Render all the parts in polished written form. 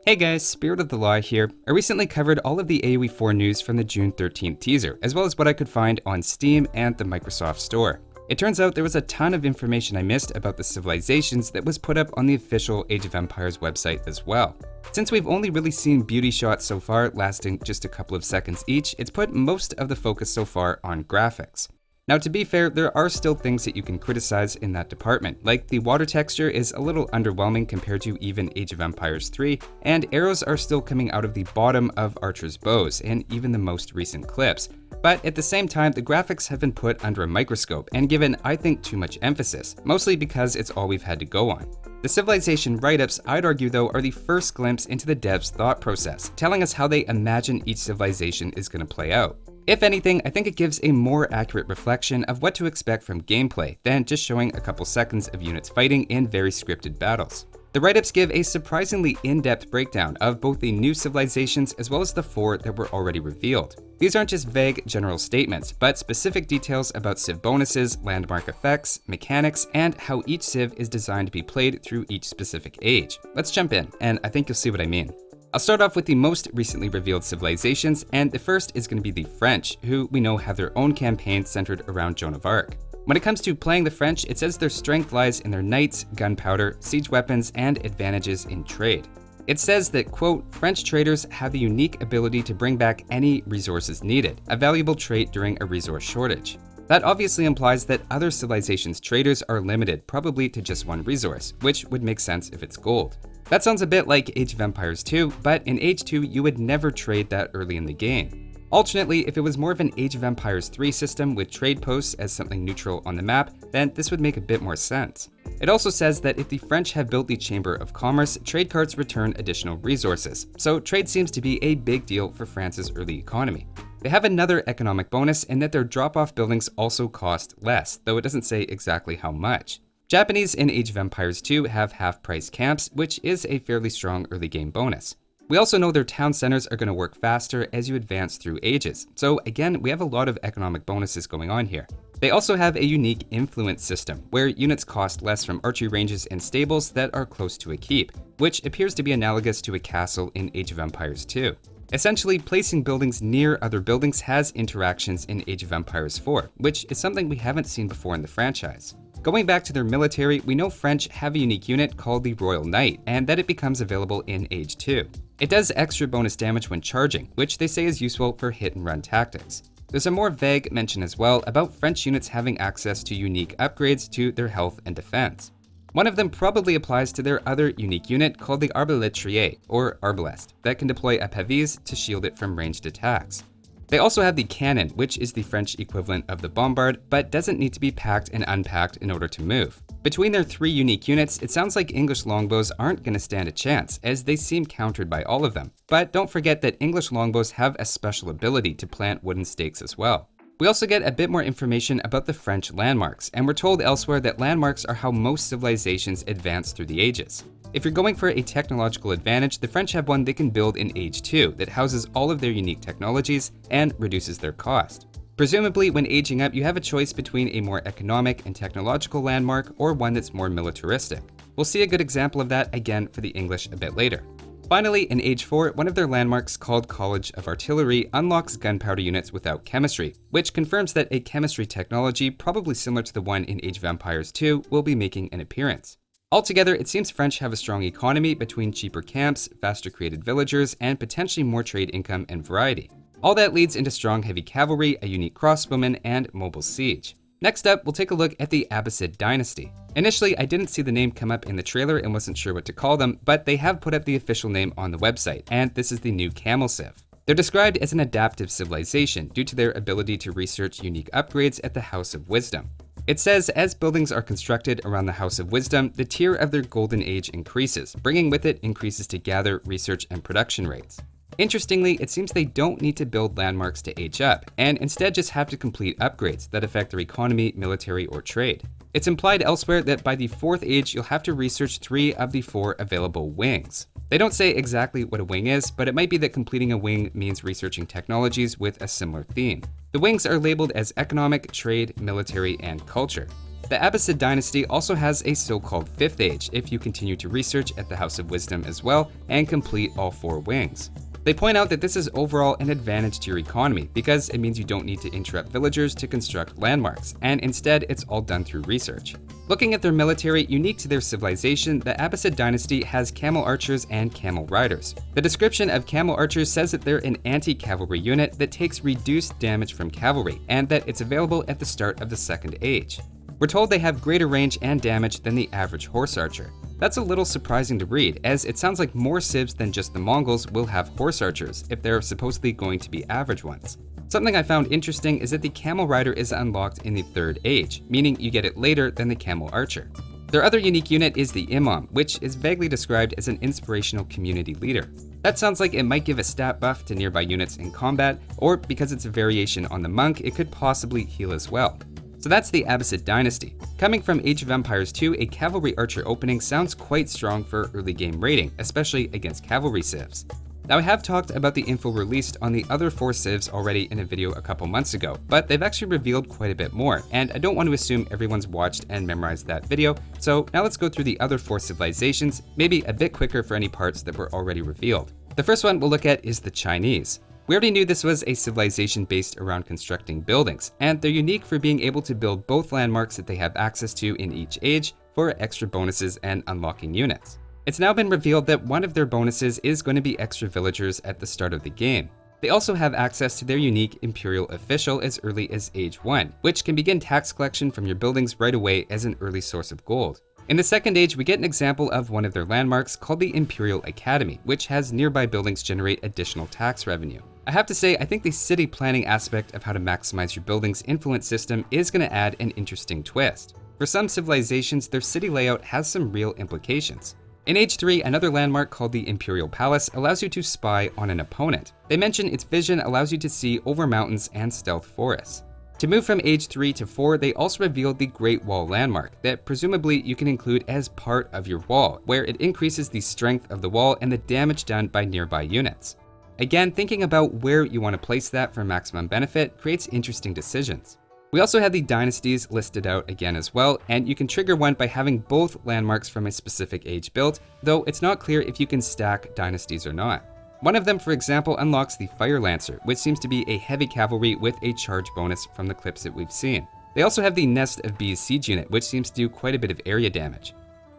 Hey guys, Spirit of the Law here. I recently covered all of the AoE4 news from the June 13th teaser, as well as what I could find on Steam and the Microsoft Store. It turns out there was a ton of information I missed about the civilizations that was put up on the official Age of Empires website as well. Since we've only really seen beauty shots so far, lasting just a couple of seconds each, it's put most of the focus so far on graphics. Now, to be fair, there are still things that you can criticize in that department, like the water texture is a little underwhelming compared to even Age of Empires 3, and arrows are still coming out of the bottom of archers' bows in even the most recent clips. But at the same time, the graphics have been put under a microscope and given, I think, too much emphasis, mostly because it's all we've had to go on. The civilization write-ups, I'd argue though, are the first glimpse into the devs' thought process, telling us how they imagine each civilization is going to play out. If anything, I think it gives a more accurate reflection of what to expect from gameplay than just showing a couple seconds of units fighting in very scripted battles. The write-ups give a surprisingly in-depth breakdown of both the new civilizations as well as the 4 that were already revealed. These aren't just vague general statements, but specific details about civ bonuses, landmark effects, mechanics, and how each civ is designed to be played through each specific age. Let's jump in, and I think you'll see what I mean. I'll start off with the most recently revealed civilizations, and the first is going to be the French, who we know have their own campaign centered around Joan of Arc. When it comes to playing the French, it says their strength lies in their knights, gunpowder, siege weapons, and advantages in trade. It says that, quote, French traders have the unique ability to bring back any resources needed, a valuable trait during a resource shortage. That obviously implies that other civilizations' traders are limited probably to just one resource, which would make sense if it's gold. That sounds a bit like Age of Empires 2, but in Age 2 you would never trade that early in the game. Alternately, if it was more of an Age of Empires 3 system with trade posts as something neutral on the map, then this would make a bit more sense. It also says that if the French have built the Chamber of Commerce, trade carts return additional resources, so trade seems to be a big deal for France's early economy. They have another economic bonus in that their drop-off buildings also cost less, though it doesn't say exactly how much. Japanese in Age of Empires 2 have half-price camps, which is a fairly strong early game bonus. We also know their town centers are going to work faster as you advance through ages, so again, we have a lot of economic bonuses going on here. They also have a unique influence system, where units cost less from archery ranges and stables that are close to a keep, which appears to be analogous to a castle in Age of Empires 2. Essentially, placing buildings near other buildings has interactions in Age of Empires 4, which is something we haven't seen before in the franchise. Going back to their military, we know French have a unique unit called the Royal Knight, and that it becomes available in Age 2. It does extra bonus damage when charging, which they say is useful for hit-and-run tactics. There's a more vague mention as well about French units having access to unique upgrades to their health and defense. One of them probably applies to their other unique unit called the Arbalétrier, or Arbalest, that can deploy a pavise to shield it from ranged attacks. They also have the cannon, which is the French equivalent of the bombard, but doesn't need to be packed and unpacked in order to move. Between their 3 unique units, it sounds like English longbows aren't going to stand a chance, as they seem countered by all of them. But don't forget that English longbows have a special ability to plant wooden stakes as well. We also get a bit more information about the French landmarks, and we're told elsewhere that landmarks are how most civilizations advance through the ages. If you're going for a technological advantage, the French have one they can build in Age 2 that houses all of their unique technologies and reduces their cost. Presumably, when aging up, you have a choice between a more economic and technological landmark or one that's more militaristic. We'll see a good example of that again for the English a bit later. Finally, in Age 4, one of their landmarks called College of Artillery unlocks gunpowder units without chemistry, which confirms that a chemistry technology probably similar to the one in Age of Empires 2 will be making an appearance. Altogether, it seems French have a strong economy between cheaper camps, faster created villagers, and potentially more trade income and variety. All that leads into strong heavy cavalry, a unique crossbowman, and mobile siege. Next up, we'll take a look at the Abbasid Dynasty. Initially, I didn't see the name come up in the trailer and wasn't sure what to call them, but they have put up the official name on the website, and this is the new camel civ. They're described as an adaptive civilization due to their ability to research unique upgrades at the House of Wisdom. It says as buildings are constructed around the House of Wisdom, the tier of their golden age increases, bringing with it increases to gather, research, and production rates. Interestingly, it seems they don't need to build landmarks to age up, and instead just have to complete upgrades that affect their economy, military, or trade. It's implied elsewhere that by the 4th age, you'll have to research 3 of the 4 available wings. They don't say exactly what a wing is, but it might be that completing a wing means researching technologies with a similar theme. The wings are labeled as economic, trade, military, and culture. The Abbasid Dynasty also has a so-called 5th age if you continue to research at the House of Wisdom as well and complete all 4 wings. They point out that this is overall an advantage to your economy because it means you don't need to interrupt villagers to construct landmarks, and instead it's all done through research. Looking at their military, unique to their civilization, the Abbasid Dynasty has camel archers and camel riders. The description of camel archers says that they're an anti-cavalry unit that takes reduced damage from cavalry, and that it's available at the start of the 2nd age. We're told they have greater range and damage than the average horse archer. That's a little surprising to read, as it sounds like more civs than just the Mongols will have horse archers if they're supposedly going to be average ones. Something I found interesting is that the camel rider is unlocked in the 3rd age, meaning you get it later than the camel archer. Their other unique unit is the imam, which is vaguely described as an inspirational community leader. That sounds like it might give a stat buff to nearby units in combat, or because it's a variation on the monk, it could possibly heal as well. So that's the Abbasid Dynasty. Coming from Age of Empires 2, a cavalry archer opening sounds quite strong for early game raiding, especially against cavalry civs. Now, I have talked about the info released on the other 4 civs already in a video a couple months ago, but they've actually revealed quite a bit more, and I don't want to assume everyone's watched and memorized that video, so now let's go through the other 4 civilizations, maybe a bit quicker for any parts that were already revealed. The first one we'll look at is the Chinese. We already knew this was a civilization based around constructing buildings, and they're unique for being able to build both landmarks that they have access to in each age for extra bonuses and unlocking units. It's now been revealed that one of their bonuses is going to be extra villagers at the start of the game. They also have access to their unique imperial official as early as age 1, which can begin tax collection from your buildings right away as an early source of gold. In the 2nd age, we get an example of one of their landmarks called the Imperial Academy, which has nearby buildings generate additional tax revenue. I have to say, I think the city planning aspect of how to maximize your building's influence system is going to add an interesting twist. For some civilizations, their city layout has some real implications. In Age 3, another landmark called the Imperial Palace allows you to spy on an opponent. They mention its vision allows you to see over mountains and stealth forests. To move from Age 3 to 4, they also revealed the Great Wall landmark that presumably you can include as part of your wall, where it increases the strength of the wall and the damage done by nearby units. Again, thinking about where you want to place that for maximum benefit creates interesting decisions. We also have the dynasties listed out again as well, and you can trigger one by having both landmarks from a specific age built, though it's not clear if you can stack dynasties or not. One of them, for example, unlocks the Fire Lancer, which seems to be a heavy cavalry with a charge bonus from the clips that we've seen. They also have the Nest of Bees siege unit, which seems to do quite a bit of area damage.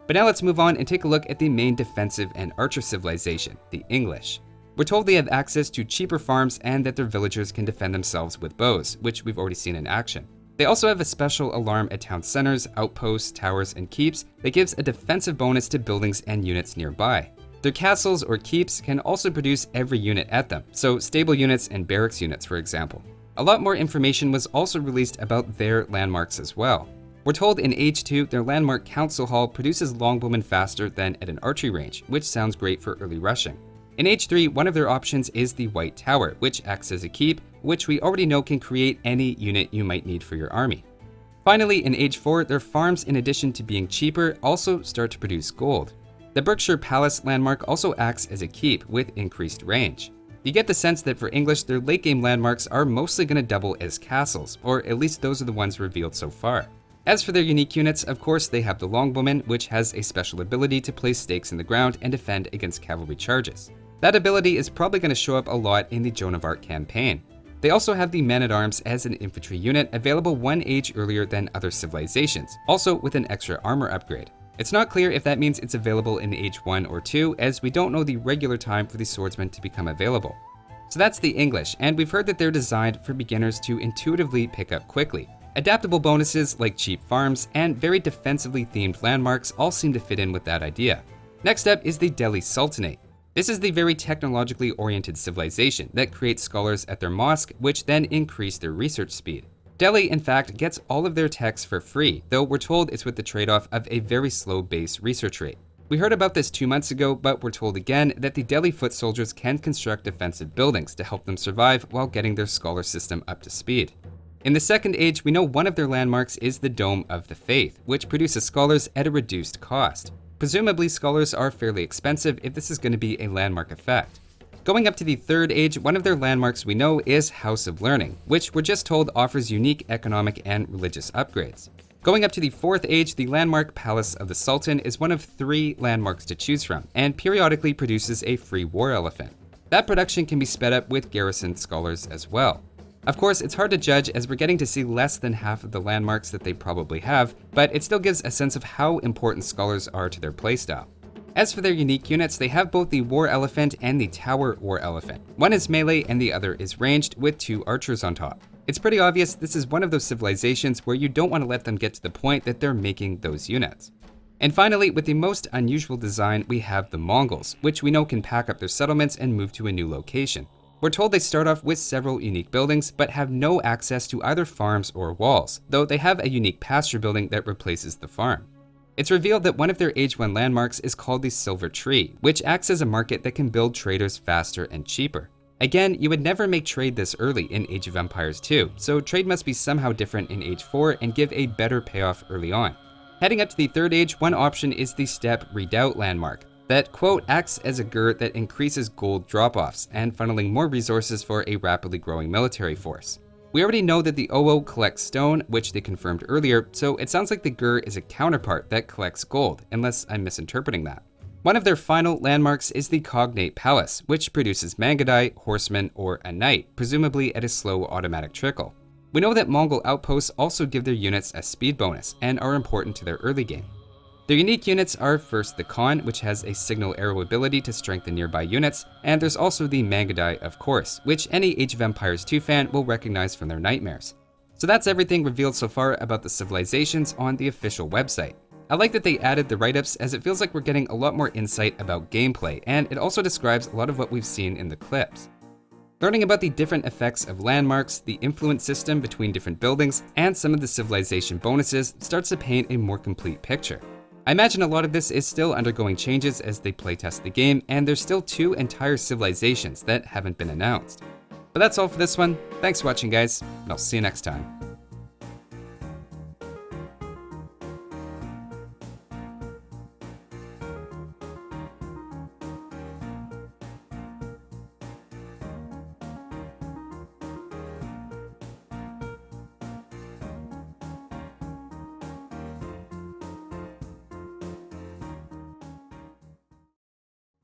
But now let's move on and take a look at the main defensive and archer civilization, the English. We're told they have access to cheaper farms and that their villagers can defend themselves with bows, which we've already seen in action. They also have a special alarm at town centers, outposts, towers, and keeps that gives a defensive bonus to buildings and units nearby. Their castles or keeps can also produce every unit at them, so stable units and barracks units, for example. A lot more information was also released about their landmarks as well. We're told in Age 2, their landmark Council Hall produces longbowmen faster than at an archery range, which sounds great for early rushing. In Age 3, one of their options is the White Tower, which acts as a keep, which we already know can create any unit you might need for your army. Finally, in Age 4, their farms, in addition to being cheaper, also start to produce gold. The Berkshire Palace landmark also acts as a keep with increased range. You get the sense that for English, their late game landmarks are mostly going to double as castles, or at least those are the ones revealed so far. As for their unique units, of course, they have the Longbowman, which has a special ability to place stakes in the ground and defend against cavalry charges. That ability is probably going to show up a lot in the Joan of Arc campaign. They also have the Men-at-Arms as an infantry unit available one age earlier than other civilizations, also with an extra armor upgrade. It's not clear if that means it's available in Age 1 or 2, as we don't know the regular time for the swordsman to become available. So that's the English, and we've heard that they're designed for beginners to intuitively pick up quickly. Adaptable bonuses like cheap farms and very defensively themed landmarks all seem to fit in with that idea. Next up is the Delhi Sultanate. This is the very technologically oriented civilization that creates scholars at their mosque, which then increase their research speed. Delhi, in fact, gets all of their techs for free, though we're told it's with the trade-off of a very slow base research rate. We heard about this 2 months ago, but we're told again that the Delhi foot soldiers can construct defensive buildings to help them survive while getting their scholar system up to speed. In the Second Age, we know one of their landmarks is the Dome of the Faith, which produces scholars at a reduced cost. Presumably, scholars are fairly expensive if this is going to be a landmark effect. Going up to the Third Age, one of their landmarks we know is House of Learning, which we're just told offers unique economic and religious upgrades. Going up to the 4th age, the landmark Palace of the Sultan is one of 3 landmarks to choose from, and periodically produces a free war elephant. That production can be sped up with garrison scholars as well. Of course, it's hard to judge as we're getting to see less than half of the landmarks that they probably have, but it still gives a sense of how important scholars are to their playstyle. As for their unique units, they have both the War Elephant and the Tower War Elephant. One is melee and the other is ranged, with 2 archers on top. It's pretty obvious this is one of those civilizations where you don't want to let them get to the point that they're making those units. And finally, with the most unusual design, we have the Mongols, which we know can pack up their settlements and move to a new location. We're told they start off with several unique buildings, but have no access to either farms or walls, though they have a unique pasture building that replaces the farm. It's revealed that one of their Age 1 landmarks is called the Silver Tree, which acts as a market that can build traders faster and cheaper. Again, you would never make trade this early in Age of Empires 2, so trade must be somehow different in Age 4 and give a better payoff early on. Heading up to the 3rd age, one option is the Steppe Redoubt landmark that, quote, acts as a gur that increases gold drop-offs and funneling more resources for a rapidly growing military force. We already know that the Owo collects stone, which they confirmed earlier, so it sounds like the gur is a counterpart that collects gold, unless I'm misinterpreting that. One of their final landmarks is the Cognate Palace, which produces Mangudai, horsemen, or a knight, presumably at a slow automatic trickle. We know that Mongol outposts also give their units a speed bonus and are important to their early game. Their unique units are first the Khan, which has a signal arrow ability to strengthen nearby units, and there's also the Mangudai, of course, which any Age of Empires 2 fan will recognize from their nightmares. So that's everything revealed so far about the civilizations on the official website. I like that they added the write-ups, as it feels like we're getting a lot more insight about gameplay, and it also describes a lot of what we've seen in the clips. Learning about the different effects of landmarks, the influence system between different buildings, and some of the civilization bonuses starts to paint a more complete picture. I imagine a lot of this is still undergoing changes as they playtest the game, and there's still 2 entire civilizations that haven't been announced. But that's all for this one. Thanks for watching, guys, and I'll see you next time.